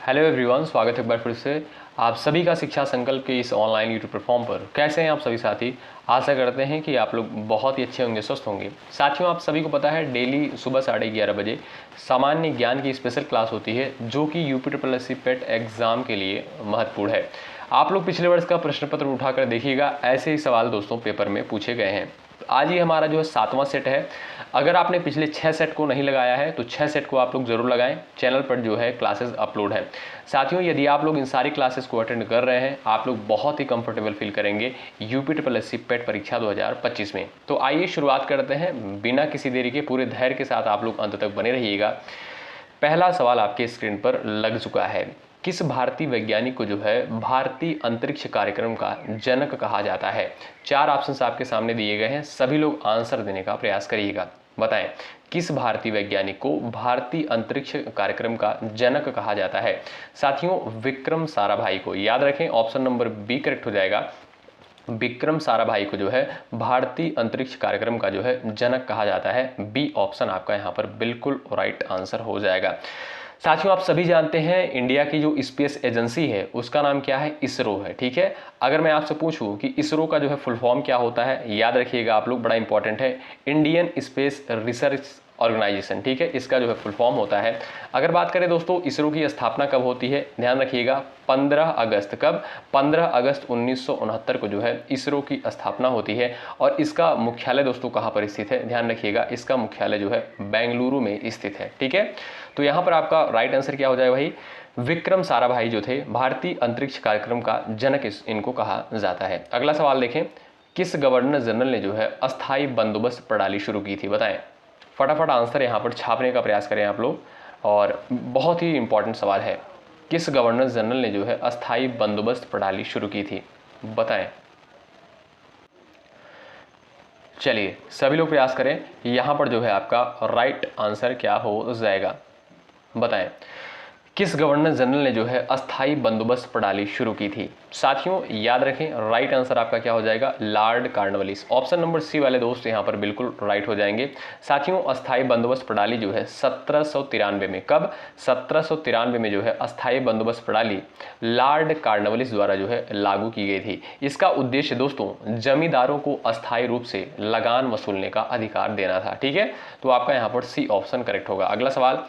Hello everyone, स्वागत है एक बार फिर से आप सभी का शिक्षा संकल्प के इस ऑनलाइन यूट्यूब प्लेटफॉर्म पर। कैसे हैं आप सभी साथी? आशा करते हैं कि आप लोग बहुत ही अच्छे होंगे, स्वस्थ होंगे। साथियों, आप सभी को पता है डेली सुबह 11:30 बजे सामान्य ज्ञान की स्पेशल क्लास होती है जो कि यूपी पेट एग्जाम के लिए महत्वपूर्ण है। आप लोग पिछले वर्ष का प्रश्न पत्र उठाकर देखिएगा, ऐसे ही सवाल दोस्तों पेपर में पूछे गए हैं। आज ही हमारा जो है 7वां सेट है। अगर आपने पिछले 6 सेट को नहीं लगाया है तो 6 सेट को आप लोग जरूर लगाएं। चैनल पर जो है क्लासेस अपलोड है। साथियों, यदि आप लोग इन सारी क्लासेस को अटेंड कर रहे हैं, आप लोग बहुत ही कंफर्टेबल फील करेंगे यूपी पेट परीक्षा 2025 में। तो आइए शुरुआत करते हैं बिना किसी देरी के। पूरे धैर्य के साथ आप लोग अंत तक बने रहिएगा। पहला सवाल आपके स्क्रीन पर लग चुका है। किस भारतीय वैज्ञानिक को जो है भारतीय अंतरिक्ष कार्यक्रम का जनक कहा जाता है? 4 ऑप्शंस आपके सामने दिए गए हैं, सभी लोग आंसर देने का प्रयास करिएगा। बताएं, किस भारतीय वैज्ञानिक को भारतीय अंतरिक्ष कार्यक्रम का जनक कहा जाता है? साथियों, विक्रम साराभाई को। याद रखें, ऑप्शन नंबर बी करेक्ट हो जाएगा। विक्रम साराभाई को जो है भारतीय अंतरिक्ष कार्यक्रम का जो है जनक कहा जाता है। बी ऑप्शन आपका यहाँ पर बिल्कुल राइट आंसर हो जाएगा। साथियों, आप सभी जानते हैं इंडिया की जो स्पेस एजेंसी है उसका नाम क्या है? इसरो है। ठीक है, अगर मैं आपसे पूछूं कि इसरो का जो है फुल फॉर्म क्या होता है, याद रखिएगा आप लोग, बड़ा इंपॉर्टेंट है, इंडियन स्पेस रिसर्च ऑर्गेनाइजेशन। ठीक है, इसका जो है फुल फॉर्म होता है। अगर बात करें दोस्तों इसरो की स्थापना कब होती है, ध्यान रखिएगा 15 अगस्त। कब? 15 अगस्त 1969 को जो है इसरो की स्थापना होती है। और इसका मुख्यालय दोस्तों कहाँ पर स्थित है? ध्यान रखिएगा, इसका मुख्यालय जो है बेंगलुरु में स्थित है। ठीक है, तो यहाँ पर आपका राइट आंसर क्या हो जाएगा भाई? विक्रम साराभाई जो थे भारतीय अंतरिक्ष कार्यक्रम का जनक इनको कहा जाता है। अगला सवाल देखें, किस गवर्नर जनरल ने जो है अस्थायी बंदोबस्त प्रणाली शुरू की थी? बताएं। फटाफट आंसर यहाँ पर छापने का प्रयास करें आप लोग, और बहुत ही इंपॉर्टेंट सवाल है। किस गवर्नर जनरल ने जो है अस्थायी बंदोबस्त प्रणाली शुरू की थी? बताएं। चलिए सभी लोग प्रयास करें। यहाँ पर जो है आपका राइट आंसर क्या हो जाएगा? बताएं, किस गवर्नर जनरल ने जो है अस्थायी बंदोबस्त प्रणाली शुरू की थी? साथियों, याद रखें, राइट आंसर आपका क्या हो जाएगा? Lord Cornwallis. Option number C वाले दोस्त यहाँ पर बिल्कुल राइट हो जाएंगे। साथियों, अस्थायी बंदोबस्त प्रणाली जो है 1793 में, कब? 1793 में जो है अस्थायी बंदोबस्त प्रणाली लॉर्ड कॉर्नवालिस द्वारा जो है लागू की गई थी। इसका उद्देश्य दोस्तों जमींदारों को अस्थायी रूप से लगान वसूलने का अधिकार देना था। ठीक है, तो आपका यहाँ पर सी ऑप्शन करेक्ट होगा। अगला सवाल,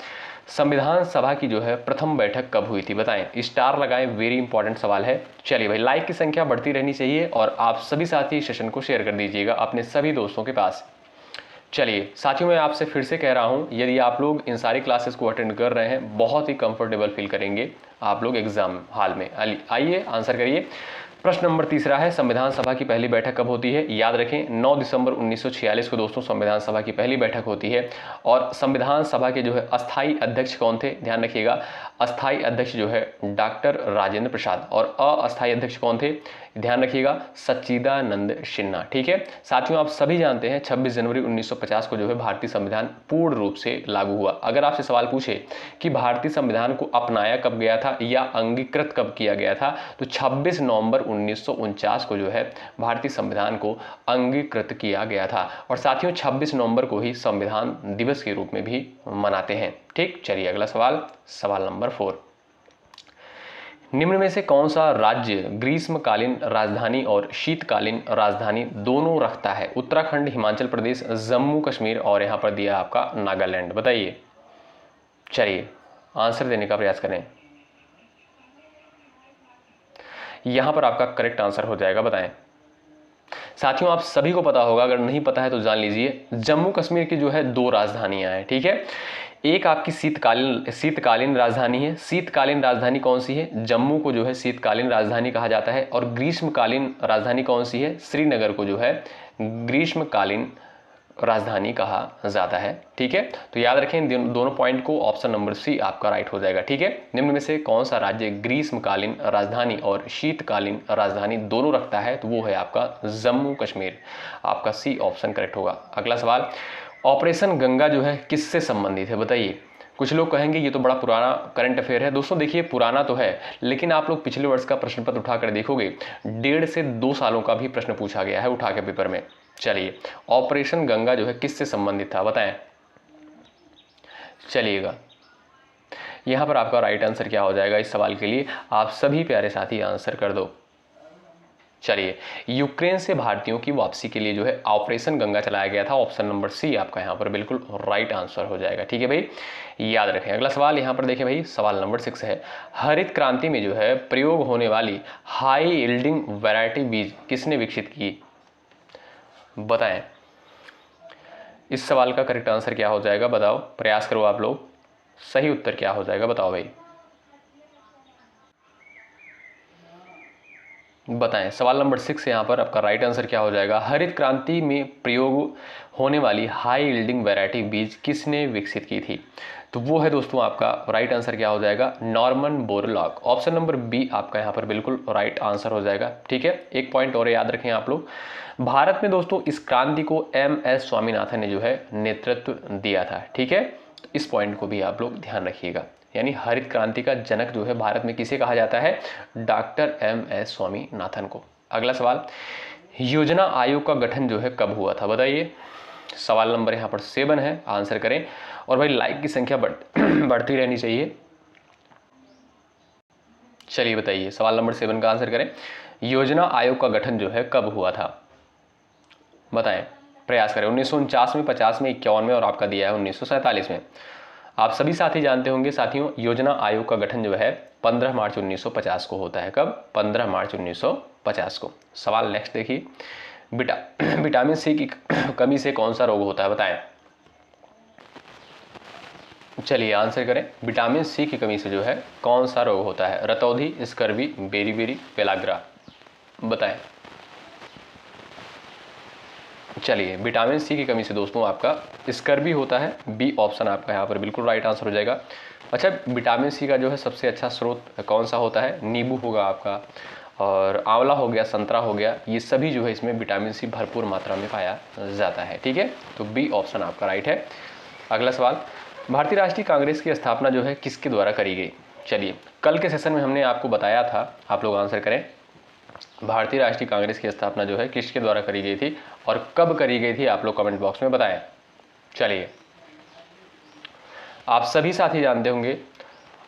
संविधान सभा की जो है प्रथम बैठक कब हुई थी? बताएं। स्टार लगाएं, वेरी इंपॉर्टेंट सवाल है। चलिए भाई, लाइक की संख्या बढ़ती रहनी चाहिए और आप सभी साथी सेशन को शेयर कर दीजिएगा अपने सभी दोस्तों के पास। चलिए साथियों, मैं आपसे फिर से कह रहा हूं, यदि आप लोग इन सारी क्लासेस को अटेंड कर रहे हैं, बहुत ही कंफर्टेबल फील करेंगे आप लोग एग्जाम हॉल में। आइए आंसर करिए। प्रश्न नंबर तीसरा है, संविधान सभा की पहली बैठक कब होती है? याद रखें 9 दिसंबर 1946 को दोस्तों संविधान सभा की पहली बैठक होती है। और संविधान सभा के जो है अस्थायी अध्यक्ष कौन थे? ध्यान रखिएगा, अस्थायी अध्यक्ष जो है डॉक्टर राजेंद्र प्रसाद, और अस्थायी अध्यक्ष कौन थे? ध्यान रखिएगा, सच्चिदानंद सिन्हा। ठीक है साथियों, आप सभी जानते हैं 26 जनवरी 1950 को जो है भारतीय संविधान पूर्ण रूप से लागू हुआ। अगर आपसे सवाल पूछे कि भारतीय संविधान को अपनाया कब गया था या अंगीकृत कब किया गया था, तो 26 नवंबर 1949 को जो है भारतीय संविधान को अंगीकृत किया गया था। और साथियों, 26 नवंबर को ही संविधान दिवस के रूप में भी मनाते हैं। ठीक, चलिए अगला सवाल, सवाल नंबर 4। निम्न में से कौन सा राज्य ग्रीष्मकालीन राजधानी और शीतकालीन राजधानी दोनों रखता है? उत्तराखंड, हिमाचल प्रदेश, जम्मू कश्मीर, और यहां पर दिया आपका नागालैंड। बताइए। चलिए आंसर देने का प्रयास करें। यहां पर आपका करेक्ट आंसर हो जाएगा। बताएं। साथियों, आप सभी को पता होगा, अगर नहीं पता है तो जान लीजिए, जम्मू कश्मीर की जो है 2 राजधानियां हैं। ठीक है, एक आपकी शीतकालीन राजधानी है। शीतकालीन राजधानी कौन सी है? जम्मू को जो है शीतकालीन राजधानी कहा जाता है। और ग्रीष्मकालीन राजधानी कौन सी है? श्रीनगर को जो है ग्रीष्मकालीन राजधानी कहा जाता है। ठीक है, तो याद रखें दोनों पॉइंट को, ऑप्शन नंबर सी आपका राइट हो जाएगा। ठीक है, निम्न में से कौन सा राज्य ग्रीष्मकालीन राजधानी और शीतकालीन राजधानी दोनों रखता है? तो वो है आपका जम्मू कश्मीर। आपका सी ऑप्शन करेक्ट होगा। अगला सवाल, ऑपरेशन गंगा जो है किससे संबंधित है? बताइए। कुछ लोग कहेंगे ये तो बड़ा पुराना करंट अफेयर है। दोस्तों देखिए, पुराना तो है, लेकिन आप लोग पिछले वर्ष का प्रश्न पत्र उठाकर देखोगे, 1.5 से 2 सालों का भी प्रश्न पूछा गया है उठा के पेपर में। चलिए, ऑपरेशन गंगा जो है किससे संबंधित था? बताएं। चलिएगा, यहाँ पर आपका राइट आंसर क्या हो जाएगा इस सवाल के लिए, आप सभी प्यारे साथी आंसर कर दो। चलिए, यूक्रेन से भारतीयों की वापसी के लिए जो है ऑपरेशन गंगा चलाया गया था। ऑप्शन नंबर सी आपका यहाँ पर बिल्कुल राइट आंसर हो जाएगा। ठीक है भाई, याद रखें। अगला सवाल यहाँ पर देखें भाई, सवाल नंबर 6 है, हरित क्रांति में जो है प्रयोग होने वाली हाई यील्डिंग वैरायटी बीज किसने विकसित की, बताएं। इस सवाल का करेक्ट आंसर क्या हो जाएगा, बताओ, प्रयास करो आप लोग, सही उत्तर क्या हो जाएगा, बताओ भाई, बताएं। सवाल नंबर 6 यहाँ पर आपका राइट आंसर क्या हो जाएगा, हरित क्रांति में प्रयोग होने वाली हाई यील्डिंग वैरायटी बीज किसने विकसित की थी, तो वो है दोस्तों आपका राइट आंसर क्या हो जाएगा, Norman Borlaug. Option number B आपका यहाँ पर बिल्कुल राइट आंसर हो जाएगा। ठीक है, एक पॉइंट और याद रखें आप लोग, भारत में दोस्तों इस क्रांति को MS स्वामीनाथन ने जो है नेतृत्व दिया था। ठीक है, तो इस पॉइंट को भी आप लोग ध्यान रखिएगा, यानी हरित क्रांति का जनक जो है भारत में किसे कहा जाता है, डॉक्टर MS स्वामीनाथन को। अगला सवाल, योजना आयोग का गठन जो है कब हुआ था, बताइए। सवाल नंबर यहाँ पर 7 है, आंसर करें। और भाई लाइक की संख्या बढ़ती रहनी चाहिए। चलिए बताइए, सवाल नंबर 7 का आंसर करें, योजना आयोग का गठन जो है कब हुआ था, बताएं, प्रयास करें। 1949 में, 50 में, 51 में और आपका दिया है 1947 में। आप सभी साथी जानते होंगे साथियों, योजना आयोग का गठन जो है 15 मार्च 1950 को होता है। कब, 15 मार्च 1950 को। सवाल नेक्स्ट देखिए, विटामिन सी की कमी से कौन सा रोग होता है, बताएं। चलिए आंसर करें, विटामिन सी की कमी से जो है कौन सा रोग होता है, रतौंधी, स्कर्वी, बेरी पेलाग्रा, बताएं। चलिए, विटामिन सी की कमी से दोस्तों आपका स्कर्वी होता है, बी ऑप्शन आपका यहाँ पर बिल्कुल राइट आंसर हो जाएगा। अच्छा, विटामिन सी का जो है सबसे अच्छा स्रोत कौन सा होता है, नींबू होगा आपका, और आंवला हो गया, संतरा हो गया, ये सभी जो है इसमें विटामिन सी भरपूर मात्रा में पाया जाता है। ठीक है, तो बी ऑप्शन आपका राइट है। अगला सवाल, भारतीय राष्ट्रीय कांग्रेस की स्थापना जो है किसके द्वारा करी गई। चलिए, कल के सेशन में हमने आपको बताया था, आप लोग आंसर करें, भारतीय राष्ट्रीय कांग्रेस की स्थापना जो है किसके द्वारा करी गई थी और कब करी गई थी, आप लोग कमेंट बॉक्स में बताएं। चलिए, आप सभी साथी जानते होंगे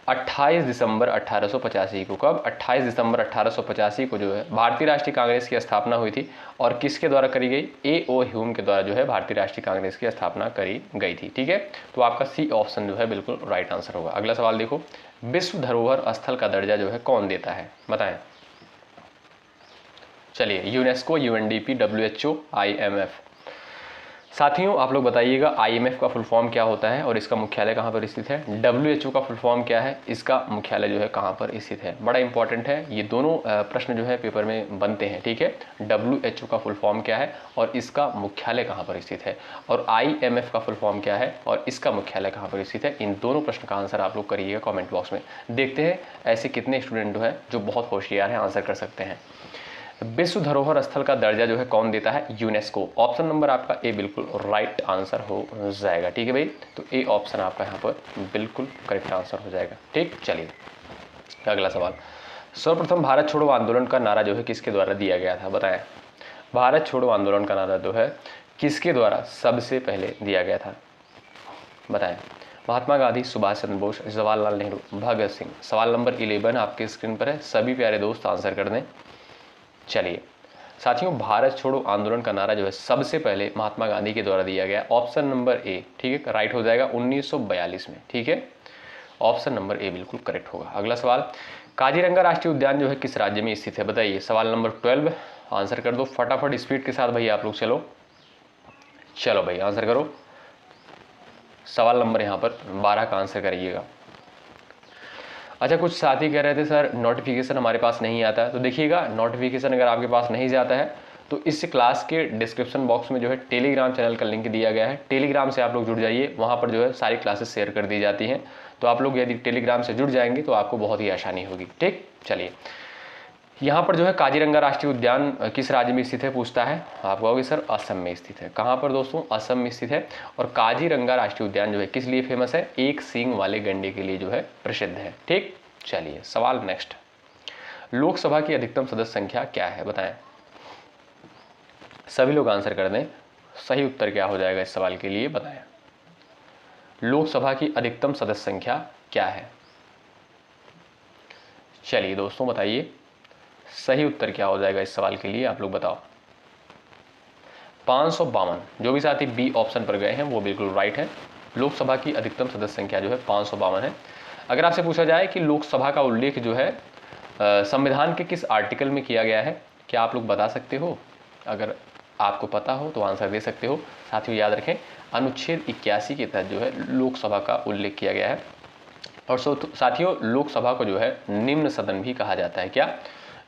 28 दिसंबर 1885 को, कब, 28 दिसंबर 1885 को जो है भारतीय राष्ट्रीय कांग्रेस की स्थापना हुई थी। और किसके द्वारा करी गई, A.O. ह्यूम के द्वारा जो है भारतीय राष्ट्रीय कांग्रेस की स्थापना करी गई थी। ठीक है, तो आपका सी ऑप्शन जो है बिल्कुल राइट आंसर होगा। अगला सवाल देखो, विश्व धरोहर स्थल का दर्जा जो है कौन देता है, बताएं। चलिए, यूनेस्को, UNDP, WHO, IMF। साथियों आप लोग बताइएगा IMF का फुल फॉर्म क्या होता है और इसका मुख्यालय कहाँ पर स्थित है, WHO का फुल फॉर्म क्या है, इसका मुख्यालय जो है कहाँ पर स्थित है। बड़ा इंपॉर्टेंट है, ये दोनों प्रश्न जो है पेपर में बनते हैं। ठीक है, WHO का फुल फॉर्म क्या है और इसका मुख्यालय कहाँ पर स्थित है, और IMF का फुल फॉर्म क्या है और इसका मुख्यालय कहाँ पर स्थित है। इन दोनों प्रश्न का आंसर आप लोग करिएगा कॉमेंट बॉक्स में। देखते हैं ऐसे कितने स्टूडेंट जो है जो बहुत होशियार हैं, आंसर कर सकते हैं। विश्व धरोहर स्थल का दर्जा जो है कौन देता है, यूनेस्को। ऑप्शन नंबर आपका ए बिल्कुल राइट आंसर हो जाएगा। ठीक है भाई, तो ए ऑप्शन आपका यहाँ पर बिल्कुल करेक्ट आंसर हो जाएगा। ठीक, चलिए अगला सवाल, सर्वप्रथम भारत छोड़ो आंदोलन का नारा जो है किसके द्वारा दिया गया था, बताएं। भारत छोड़ो आंदोलन का नारा जो है किसके द्वारा सबसे पहले दिया गया था, बताएं। महात्मा गांधी, सुभाष चंद्र बोस, जवाहरलाल नेहरू, भगत सिंह। सवाल नंबर 11 आपके स्क्रीन पर है, सभी प्यारे दोस्त आंसर कर दें। चलिए साथियों, भारत छोड़ो आंदोलन का नारा जो है सबसे पहले महात्मा गांधी के द्वारा दिया गया। ऑप्शन नंबर ए, ठीक है, राइट हो जाएगा 1942 में। ठीक है, ऑप्शन नंबर ए बिल्कुल करेक्ट होगा। अगला सवाल, काजीरंगा राष्ट्रीय उद्यान जो है किस राज्य में स्थित है, बताइए। सवाल नंबर 12 आंसर कर दो फटाफट, स्पीड के साथ भैया आप लोग। चलो भाई आंसर करो। सवाल नंबर यहाँ पर 12 का आंसर करिएगा। अच्छा, कुछ साथी कह रहे थे सर नोटिफिकेशन हमारे पास नहीं आता है, तो देखिएगा नोटिफिकेशन अगर आपके पास नहीं जाता है तो इस क्लास के डिस्क्रिप्शन बॉक्स में जो है टेलीग्राम चैनल का लिंक दिया गया है। टेलीग्राम से आप लोग जुड़ जाइए, वहाँ पर जो है सारी क्लासेस शेयर कर दी जाती हैं। तो आप लोग यदि टेलीग्राम से जुड़ जाएंगे तो आपको बहुत ही आसानी होगी। ठीक, चलिए यहाँ पर जो है काजीरंगा राष्ट्रीय उद्यान किस राज्य में स्थित है पूछता है, आप कहोगे सर असम में स्थित है। कहाँ पर दोस्तों, असम में स्थित है। और काजीरंगा राष्ट्रीय उद्यान जो है किस लिए फेमस है, एक सींग वाले गैंडे के लिए जो है प्रसिद्ध है। ठीक, चलिए सवाल नेक्स्ट, लोकसभा की अधिकतम सदस्य संख्या क्या है, बताएं। सभी लोग आंसर कर दें, सही उत्तर क्या हो जाएगा इस सवाल के लिए, बताएं। लोकसभा की अधिकतम सदस्य संख्या क्या है, चलिए दोस्तों बताइए सही उत्तर क्या हो जाएगा इस सवाल के लिए, आप लोग बताओ। 552। जो भी साथी बी ऑप्शन पर गए हैं वो बिल्कुल राइट है। लोकसभा की अधिकतम सदस्य संख्या जो है 552 है। अगर आपसे पूछा जाए कि लोकसभा का उल्लेख जो है संविधान के किस आर्टिकल में किया गया है, क्या आप लोग बता सकते हो? अगर आपको पता हो तो आंसर दे सकते हो। साथियों याद रखें अनुच्छेद 81 के तहत जो है लोकसभा का उल्लेख किया गया है। और साथियों लोकसभा को जो है निम्न सदन भी कहा जाता है। क्या?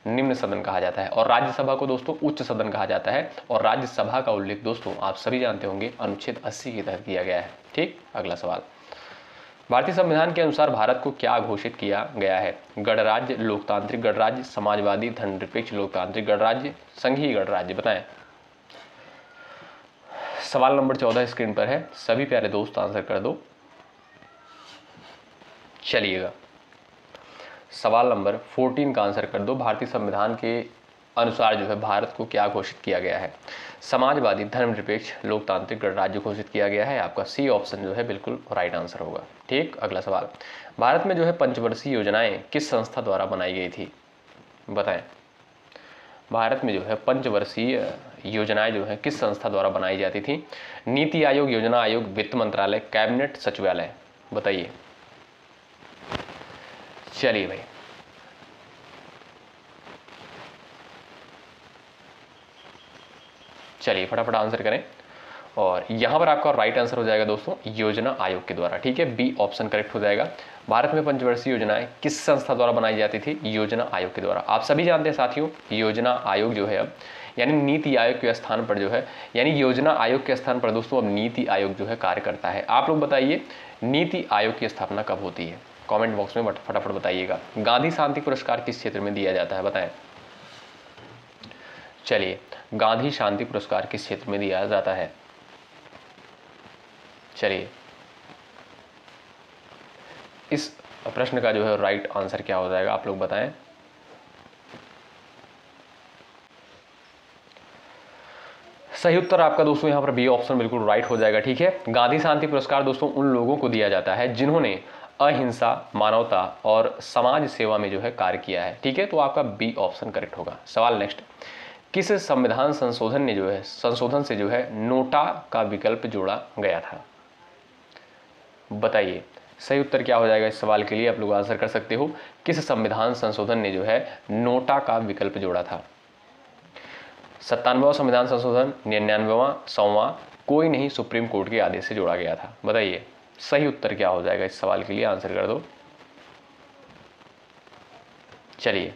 निम्न सदन कहा जाता है। और राज्यसभा को दोस्तों उच्च सदन कहा जाता है। और राज्यसभा का उल्लेख दोस्तों आप सभी जानते होंगे अनुच्छेद 80 के तहत किया गया है। ठीक, अगला सवाल। भारतीय संविधान के अनुसार भारत को क्या घोषित किया गया है? गणराज्य, लोकतांत्रिक गणराज्य, समाजवादी, धर्मनिरपेक्ष लोकतांत्रिक गणराज्य, संघीय गणराज्य, बताएं। सवाल नंबर 14 स्क्रीन पर है, सभी प्यारे दोस्त आंसर कर दो। चलिएगा सवाल नंबर 14 का आंसर कर दो। भारतीय संविधान के अनुसार जो है भारत को क्या घोषित किया गया है? समाजवादी, धर्मनिरपेक्ष लोकतांत्रिक गणराज्य घोषित किया गया है। आपका सी ऑप्शन जो है बिल्कुल राइट आंसर होगा। ठीक, अगला सवाल। भारत में जो है पंचवर्षीय योजनाएं किस संस्था द्वारा बनाई गई थी? बताएं। भारत में जो है पंचवर्षीय योजनाएं जो है किस संस्था द्वारा बनाई जाती थी? नीति आयोग, योजना आयोग, वित्त मंत्रालय, कैबिनेट सचिवालय, बताइए। चलिए भाई चलिए फटाफट आंसर करें। और यहां पर आपका राइट आंसर हो जाएगा दोस्तों योजना आयोग के द्वारा। ठीक है, बी ऑप्शन करेक्ट हो जाएगा। भारत में पंचवर्षीय योजनाएं किस संस्था द्वारा बनाई जाती थी? योजना आयोग के द्वारा। आप सभी जानते हैं साथियों योजना आयोग जो है अब यानी नीति आयोग के स्थान पर जो है यानी योजना आयोग के स्थान पर दोस्तों अब नीति आयोग जो है कार्य करता है। आप लोग बताइए नीति आयोग की स्थापना कब होती है? कमेंट बॉक्स में फटाफट बताइएगा। गांधी शांति पुरस्कार किस क्षेत्र में दिया जाता है? बताएं। चलिए गांधी शांति पुरस्कार किस क्षेत्र में दिया जाता है? चलिए इस प्रश्न का जो है राइट आंसर क्या हो जाएगा, आप लोग बताएं। सही उत्तर आपका दोस्तों यहाँ पर बी ऑप्शन बिल्कुल राइट हो जाएगा। ठीक है, गांधी शांति पुरस्कार दोस्तों उन लोगों को दिया जाता है जिन्होंने अहिंसा, मानवता और समाज सेवा में जो है कार्य किया है। ठीक है, तो आपका बी ऑप्शन करेक्ट होगा। सवाल नेक्स्ट। किस संविधान संशोधन से जो है नोटा का विकल्प जोड़ा गया था? बताइए सही उत्तर क्या हो जाएगा इस सवाल के लिए, आप लोग आंसर कर सकते हो। किस संविधान संशोधन ने जो है नोटा का विकल्प जोड़ा था? 97वां संविधान संशोधन, 99वां, 100वां, कोई नहीं सुप्रीम कोर्ट के आदेश से जोड़ा गया था? बताइए सही उत्तर क्या हो जाएगा इस सवाल के लिए, आंसर कर दो। चलिए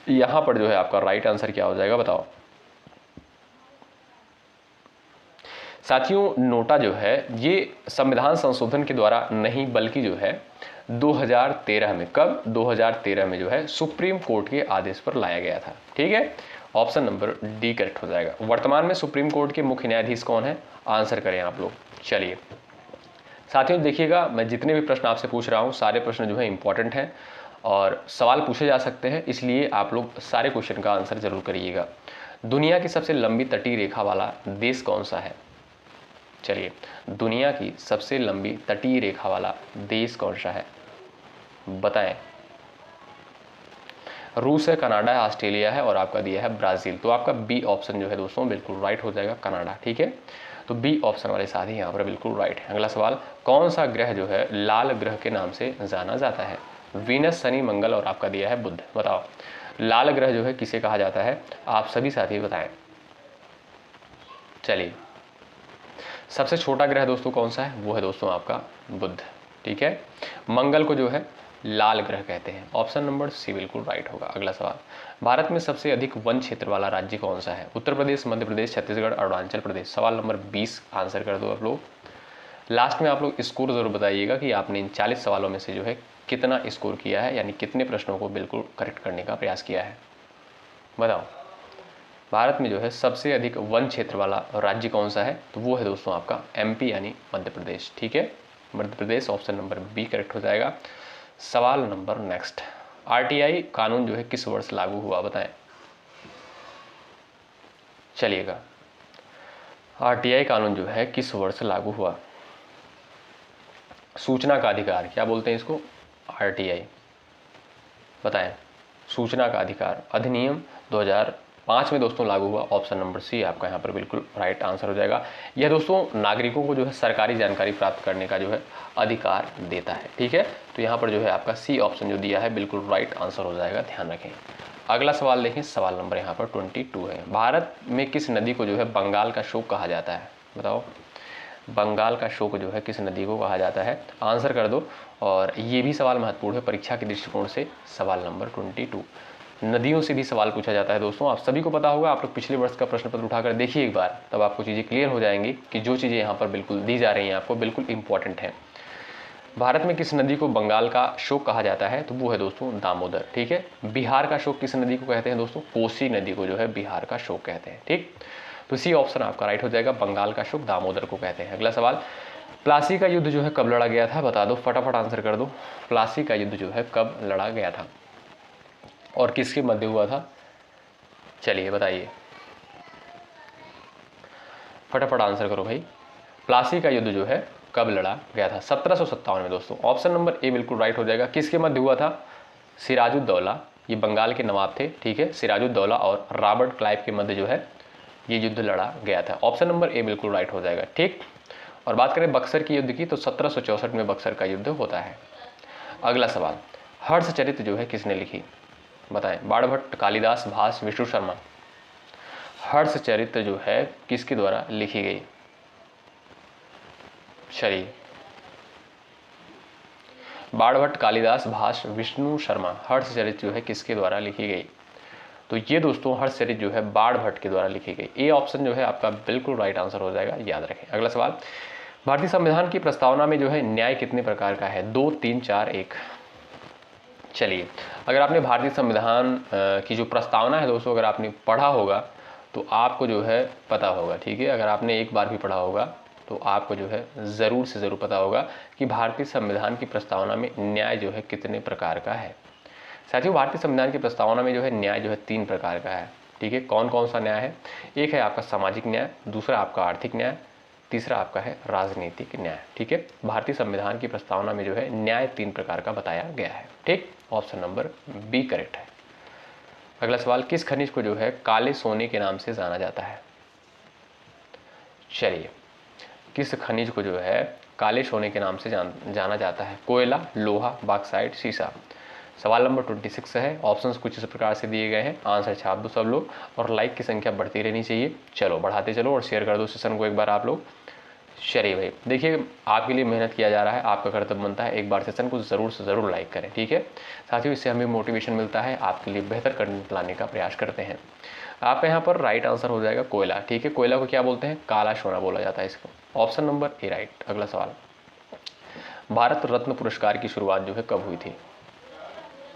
यहां पर जो है आपका राइट आंसर क्या हो जाएगा, बताओ। साथियों नोटा जो है ये संविधान संशोधन के द्वारा नहीं बल्कि जो है 2013 में, कब? 2013 में जो है सुप्रीम कोर्ट के आदेश पर लाया गया था। ठीक है, ऑप्शन नंबर डी करेक्ट हो जाएगा। वर्तमान में सुप्रीम कोर्ट के मुख्य न्यायाधीश कौन है? आंसर करें आप लोग। चलिए साथियों देखिएगा मैं जितने भी प्रश्न आपसे पूछ रहा हूं सारे प्रश्न जो है इंपॉर्टेंट हैं और सवाल पूछे जा सकते हैं, इसलिए आप लोग सारे क्वेश्चन का आंसर जरूर करिएगा। दुनिया की सबसे लंबी तटीय रेखा वाला देश कौन सा है? चलिए दुनिया की सबसे लंबी तटीय रेखा वाला देश कौन सा है? बताएं। रूस है, कनाडा है, ऑस्ट्रेलिया है और आपका दिया है ब्राजील। तो आपका बी ऑप्शन जो है दोस्तों बिल्कुल राइट हो जाएगा, कनाडा। ठीक है, तो बी ऑप्शन वाले साथी यहाँ पर बिल्कुल राइट है। अगला सवाल, कौन सा ग्रह जो है लाल ग्रह के नाम से जाना जाता है? वीनस, शनि, मंगल और आपका दिया है बुध। बताओ लाल ग्रह जो है किसे कहा जाता है? आप सभी साथी बताएं। चलिए सबसे छोटा ग्रह दोस्तों कौन सा है? वो है दोस्तों आपका बुध। ठीक है, मंगल को जो है लाल ग्रह कहते हैं। ऑप्शन नंबर सी बिल्कुल राइट होगा। अगला सवाल, भारत में सबसे अधिक वन क्षेत्र वाला राज्य कौन सा है? उत्तर प्रदेश, मध्य प्रदेश, छत्तीसगढ़, अरुणाचल प्रदेश। सवाल नंबर 20 आंसर कर दो आप लोग। लास्ट में आप लोग स्कोर जरूर बताइएगा कि आपने इन 40 सवालों में से जो है कितना स्कोर किया है, यानी कितने प्रश्नों को बिल्कुल करेक्ट करने का प्रयास किया है। बताओ भारत में जो है सबसे अधिक वन क्षेत्र वाला राज्य कौन सा है? तो वो है दोस्तों आपका एमपी यानी मध्य प्रदेश। ठीक है, Madhya Pradesh option number B correct हो जाएगा। सवाल नंबर नेक्स्ट, आरटीआई कानून जो है किस वर्ष लागू हुआ? बताएं। चलिएगा आरटीआई कानून जो है किस वर्ष लागू हुआ? सूचना का अधिकार क्या बोलते हैं इसको? RTI, बताएं। सूचना का अधिकार अधिनियम 2005 में दोस्तों लागू हुआ। ऑप्शन नंबर सी आपका यहाँ पर बिल्कुल राइट आंसर हो जाएगा। यह दोस्तों नागरिकों को जो है सरकारी जानकारी प्राप्त करने का जो है अधिकार देता है। ठीक है, तो यहाँ पर जो है आपका सी ऑप्शन जो दिया है बिल्कुल राइट आंसर हो जाएगा, ध्यान रखें। अगला सवाल देखें, सवाल नंबर यहाँ पर 22 है। भारत में किस नदी को जो है बंगाल का शोक कहा जाता है, बताओ। बंगाल का शोक जो है किस नदी को कहा जाता है, आंसर कर दो। और ये भी सवाल महत्वपूर्ण है परीक्षा के दृष्टिकोण से। सवाल नंबर 22, नदियों से भी सवाल पूछा जाता है दोस्तों। आप सभी को पता होगा, आप लोग पिछले वर्ष का प्रश्न पत्र उठाकर देखिए एक बार, तब आपको चीज़ें क्लियर हो जाएंगी कि जो चीज़ें यहाँ पर बिल्कुल दी जा रही हैं आपको बिल्कुल इंपॉर्टेंट है। भारत में किस नदी को बंगाल का शोक कहा जाता है, तो वो है दोस्तों दामोदर। ठीक है, बिहार का शोक किस नदी को कहते हैं दोस्तों, कोसी नदी को जो है बिहार का शोक कहते हैं। ठीक, तो सी ऑप्शन आपका राइट हो जाएगा, बंगाल का शोक दामोदर को कहते हैं। अगला सवाल, प्लासी का युद्ध जो है कब लड़ा गया था, बता दो, फटाफट आंसर कर दो। प्लासी का युद्ध जो है कब लड़ा गया था और किसके मध्य हुआ था, चलिए बताइए, फटाफट आंसर करो भाई। प्लासी का युद्ध जो है कब लड़ा गया था, 1757 में दोस्तों। ऑप्शन नंबर ए बिल्कुल राइट हो जाएगा। किसके मध्य हुआ था, सिराजुद्दौला, ये बंगाल के नवाब थे। ठीक है, सिराजुद्दौला और रॉबर्ट क्लाइव के मध्य जो है ये युद्ध लड़ा गया था। ऑप्शन नंबर ए बिल्कुल राइट हो जाएगा। ठीक, और बात करें बक्सर की युद्ध की, तो 1764 में बक्सर का युद्ध होता है। अगला सवाल, हर्षचरित जो है किसने लिखी, बताएं। बाणभट्ट, कालिदास, भास, विष्णु शर्मा। हर्षचरित जो है किसके द्वारा लिखी गई, चलिए, बाणभट्ट, कालिदास, भास, विष्णु शर्मा। हर्षचरित जो है किसके द्वारा लिखी गई, तो ये दोस्तों हर्षचरित जो है बाणभट्ट के द्वारा लिखी गई। ए ऑप्शन जो है आपका बिल्कुल राइट आंसर हो जाएगा, याद रखें। अगला सवाल, भारतीय संविधान की प्रस्तावना में जो है न्याय कितने प्रकार का है, 2, 3, 4, 1। चलिए, अगर आपने भारतीय संविधान की जो प्रस्तावना है दोस्तों अगर आपने पढ़ा होगा तो आपको जो है पता होगा। ठीक है, अगर आपने एक बार भी पढ़ा होगा तो आपको जो है ज़रूर से ज़रूर पता होगा कि भारतीय संविधान की प्रस्तावना में न्याय जो है कितने प्रकार का है। साथियों, भारतीय संविधान की प्रस्तावना में जो है न्याय जो है 3 प्रकार का है। ठीक है, कौन कौन सा न्याय है, एक है आपका सामाजिक न्याय, दूसरा आपका आर्थिक न्याय, तीसरा आपका है राजनीतिक न्याय। ठीक है, भारतीय संविधान की प्रस्तावना में जो है न्याय 3 प्रकार का बताया गया है। ठीक, ऑप्शन नंबर बी करेक्ट है। अगला सवाल, किस खनिज को जो है काले सोने के नाम से जाना जाता है, चलिए, किस खनिज को जो है काले सोने के नाम से जाना जाता है, कोयला, लोहा, बॉक्साइट, सीसा। सवाल नंबर 26 है। ऑप्शंस कुछ इस प्रकार से दिए गए हैं, आंसर छाप दो सब लोग और लाइक की संख्या बढ़ती रहनी चाहिए। चलो बढ़ाते चलो और शेयर कर दो सेशन को एक बार आप लोग। चलिए भाई, देखिए आपके लिए मेहनत किया जा रहा है, आपका कर्तव्य बनता है एक बार सेशन को ज़रूर से ज़रूर लाइक करें। ठीक है साथियों, इससे हमें मोटिवेशन मिलता है, आपके लिए बेहतर कंटेंट लाने का प्रयास करते हैं। आपका यहाँ पर राइट आंसर हो जाएगा कोयला। ठीक है, कोयला को क्या बोलते हैं, काला सोना बोला जाता है इसको। Option number A right. अगला सवाल, भारत रत्न पुरस्कार की शुरुआत जो है कब हुई थी,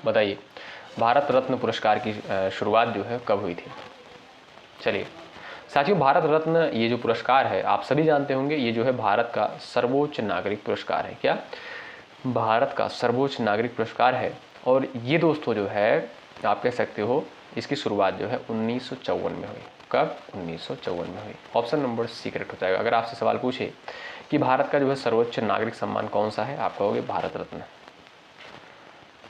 बताइए। भारत रत्न पुरस्कार की शुरुआत जो है कब हुई थी। चलिए साथियों, भारत रत्न ये जो पुरस्कार है आप सभी जानते होंगे, ये जो है भारत का सर्वोच्च नागरिक पुरस्कार है। क्या, भारत का सर्वोच्च नागरिक पुरस्कार है। और ये दोस्तों जो है आप कह सकते हो इसकी शुरुआत जो है 1954 में हुई। कब, 1954 में हुई। ऑप्शन नंबर सी करेक्ट हो जाएगा। अगर आपसे सवाल पूछे कि भारत का जो है सर्वोच्च नागरिक सम्मान कौन सा है, आप कहोगे भारत रत्न।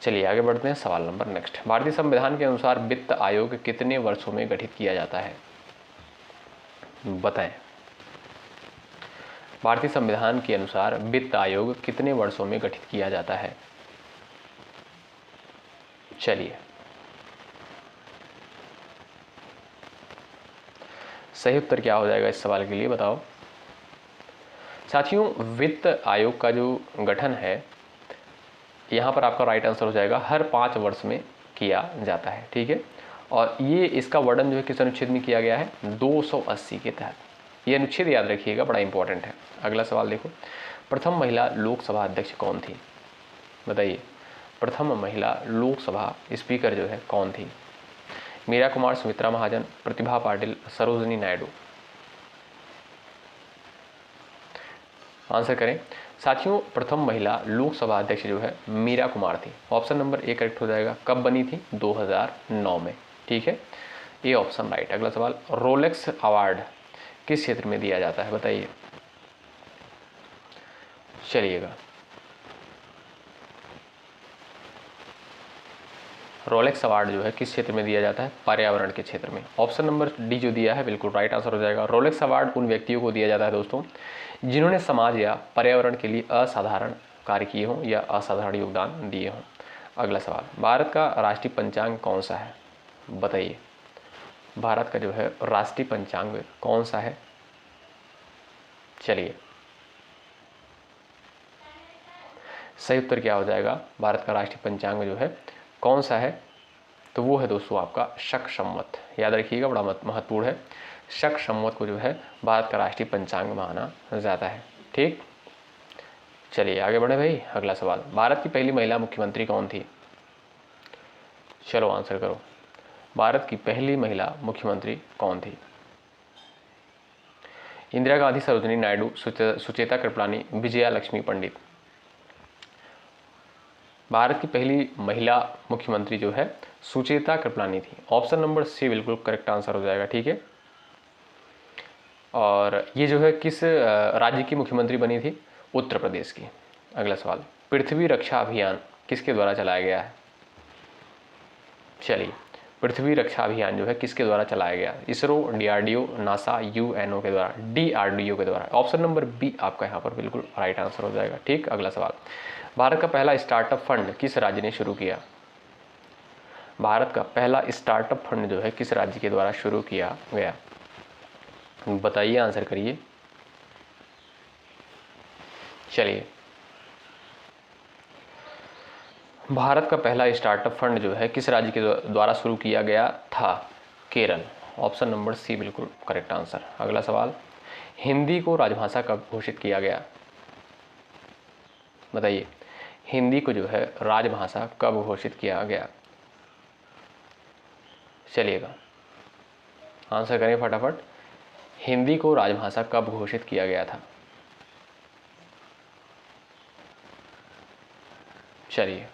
चलिए आगे बढ़ते हैं, सवाल नंबर नेक्स्ट। भारतीय संविधान के अनुसार वित्त आयोग कितने वर्षों में गठित किया जाता है, बताएं। भारतीय संविधान के अनुसार वित्त आयोग कितने वर्षों में गठित किया जाता है। चलिए, सही उत्तर क्या हो जाएगा इस सवाल के लिए, बताओ। साथियों, वित्त आयोग का जो गठन है यहाँ पर आपका राइट आंसर हो जाएगा हर 5 वर्ष में किया जाता है। ठीक है, और ये इसका वर्णन जो है किस अनुच्छेद में किया गया है, 280 के तहत। ये अनुच्छेद याद रखिएगा, बड़ा इंपॉर्टेंट है। अगला सवाल देखो, प्रथम महिला लोकसभा अध्यक्ष कौन थी, बताइए। प्रथम महिला लोकसभा स्पीकर जो है कौन थी, मीरा कुमार, सुमित्रा महाजन, प्रतिभा पाटिल, सरोजिनी नायडू। आंसर करें। साथियों, प्रथम महिला लोकसभा अध्यक्ष जो है मीरा कुमार थी। ऑप्शन नंबर ए करेक्ट हो जाएगा। कब बनी थी, 2009 में। ठीक है, ए ऑप्शन राइट। अगला सवाल, रोलेक्स अवार्ड किस क्षेत्र में दिया जाता है, बताइए। चलिएगा, रोलेक्स अवार्ड जो है किस क्षेत्र में दिया जाता है? पर्यावरण के क्षेत्र में। ऑप्शन नंबर डी जो दिया है बिल्कुल राइट आंसर हो जाएगा। रोलेक्स अवार्ड उन व्यक्तियों को दिया जाता है दोस्तों जिन्होंने समाज या पर्यावरण के लिए असाधारण कार्य किए हों या असाधारण योगदान दिए हों। अगला सवाल, भारत का राष्ट्रीय पंचांग कौन सा है? बताइए, भारत का जो है राष्ट्रीय पंचांग कौन सा है? चलिए, सही उत्तर क्या हो जाएगा? भारत का राष्ट्रीय पंचांग जो है कौन सा है? तो वो है दोस्तों आपका शक संवत। याद रखिएगा, बड़ा महत्वपूर्ण है। शक संवत को जो है भारत का राष्ट्रीय पंचांग माना जाता है। ठीक, चलिए आगे बढ़े भाई। अगला सवाल, भारत की पहली महिला मुख्यमंत्री कौन थी? चलो आंसर करो, भारत की पहली महिला मुख्यमंत्री कौन थी? इंदिरा गांधी, सरोजिनी नायडू, सुचेता कृपलानी, विजया लक्ष्मी पंडित। भारत की पहली महिला मुख्यमंत्री जो है सुचेता कृपलानी थी। ऑप्शन नंबर सी बिल्कुल करेक्ट आंसर हो जाएगा। ठीक है, और ये जो है किस राज्य की मुख्यमंत्री बनी थी? उत्तर प्रदेश की। अगला सवाल, पृथ्वी रक्षा अभियान किसके द्वारा चलाया गया है? चलिए, पृथ्वी रक्षा अभियान जो है किसके द्वारा चलाया गया? इसरो, डीआरडीओ, नासा, यूएनओ के द्वारा, डीआरडीओ के द्वारा। ऑप्शन नंबर बी आपका यहाँ पर बिल्कुल राइट आंसर हो जाएगा। ठीक, अगला सवाल, भारत का पहला स्टार्टअप फंड किस राज्य ने शुरू किया? भारत का पहला स्टार्टअप फंड जो है किस राज्य के द्वारा शुरू किया गया? बताइए, आंसर करिए। चलिए, भारत का पहला स्टार्टअप फंड जो है किस राज्य के द्वारा शुरू किया गया था? केरल। ऑप्शन नंबर सी बिल्कुल करेक्ट आंसर। अगला सवाल, हिंदी को राजभाषा कब घोषित किया गया? बताइए, हिंदी को जो है राजभाषा कब घोषित किया गया? चलिएगा, आंसर करें फटाफट। हिंदी को राजभाषा कब घोषित किया गया था? चलिए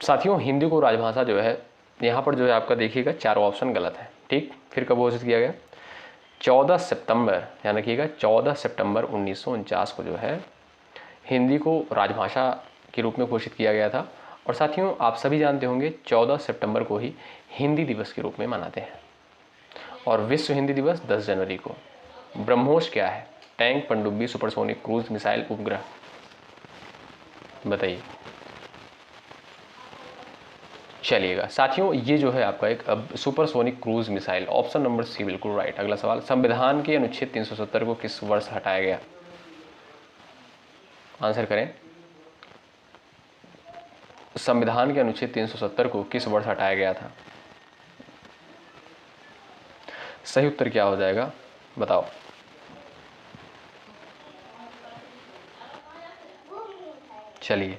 साथियों, हिंदी को राजभाषा जो है यहाँ पर जो है आपका देखिएगा चारों ऑप्शन गलत है। ठीक, फिर कब घोषित किया गया? 14 सितंबर, ध्यान रखिएगा 14 सितंबर 1949 को जो है हिंदी को राजभाषा के रूप में घोषित किया गया था। और साथियों, आप सभी जानते होंगे 14 सितंबर को ही हिंदी दिवस के रूप में मनाते हैं। और विश्व हिंदी दिवस 10 जनवरी को। ब्रह्मोस क्या है? टैंक, पनडुब्बी, सुपरसोनिक क्रूज मिसाइल, उपग्रह। बताइए। चलिएगा साथियों, ये जो है आपका एक supersonic cruise missile. Option number C बिल्कुल राइट। अगला सवाल, संविधान के अनुच्छेद 370 को किस वर्ष हटाया गया? आंसर करें। संविधान के अनुच्छेद 370 को किस वर्ष हटाया गया था? सही उत्तर क्या हो जाएगा? बताओ। चलिए,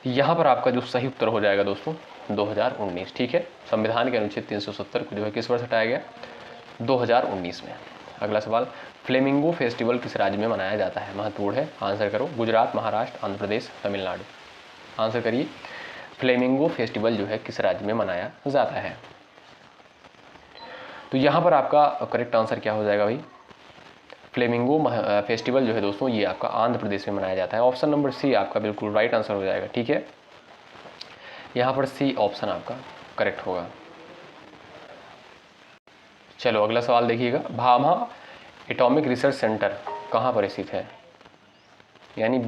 यहाँ पर आपका जो सही उत्तर हो जाएगा दोस्तों 2019। ठीक है, संविधान के अनुच्छेद 370 को जो है किस वर्ष हटाया गया? 2019 में। अगला सवाल, फ्लेमिंगो फेस्टिवल किस राज्य में मनाया जाता है? महत्वपूर्ण है, आंसर करो। गुजरात, महाराष्ट्र, आंध्र प्रदेश, तमिलनाडु। आंसर करिए। फ्लेमिंगो फेस्टिवल जो है किस राज्य में मनाया जाता है? तो यहाँ पर आपका करेक्ट आंसर क्या हो जाएगा भाई? फ्लेमिंगो फेस्टिवल जो है दोस्तों ये आपका आंध्र प्रदेश में मनाया जाता है। ऑप्शन नंबर सी आपका बिल्कुल राइट आंसर हो जाएगा। ठीक है, यहाँ पर सी ऑप्शन आपका करेक्ट होगा। चलो अगला सवाल देखिएगा, भाभा एटॉमिक रिसर्च सेंटर कहाँ पर स्थित है? यानी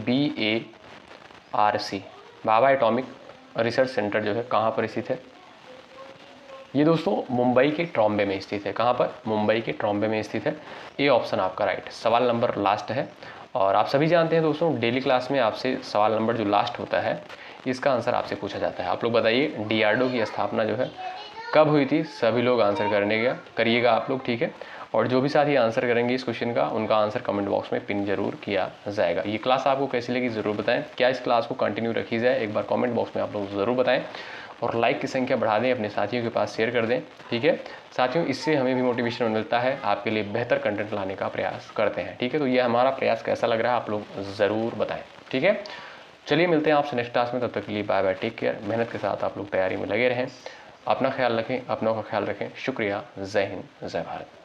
BARC, Bhabha atomic research centre जो है कहाँ पर स्थित है? ये दोस्तों मुंबई के ट्रॉम्बे में स्थित है। कहाँ पर? मुंबई के ट्रॉम्बे में स्थित है। ए ऑप्शन आपका राइट। सवाल नंबर लास्ट है, और आप सभी जानते हैं दोस्तों डेली क्लास में आपसे सवाल नंबर जो लास्ट होता है इसका आंसर आपसे पूछा जाता है। आप लोग बताइए, DRDO की स्थापना जो है कब हुई थी? सभी लोग आंसर करिएगा आप लोग। ठीक है, और जो भी साथी आंसर करेंगे इस क्वेश्चन का, उनका आंसर कमेंट बॉक्स में पिन जरूर किया जाएगा। ये क्लास आपको कैसी लगी ज़रूर बताएं। क्या इस क्लास को कंटिन्यू रखी जाए, एक बार कमेंट बॉक्स में आप लोग ज़रूर बताएं, और लाइक की संख्या बढ़ा दें, अपने साथियों के पास शेयर कर दें। ठीक है साथियों, इससे हमें भी मोटिवेशन मिलता है, आपके लिए बेहतर कंटेंट लाने का प्रयास करते हैं। ठीक है, तो ये हमारा प्रयास कैसा लग रहा है आप लोग ज़रूर बताएं। ठीक है, चलिए मिलते हैं आपसे नेक्स्ट क्लास में। तब तक के लिए बाय बाय, टेक केयर। मेहनत के साथ आप लोग तैयारी में लगे रहें, अपना ख्याल रखें, अपनों का ख्याल रखें। शुक्रिया, जय हिंद, जय भारत।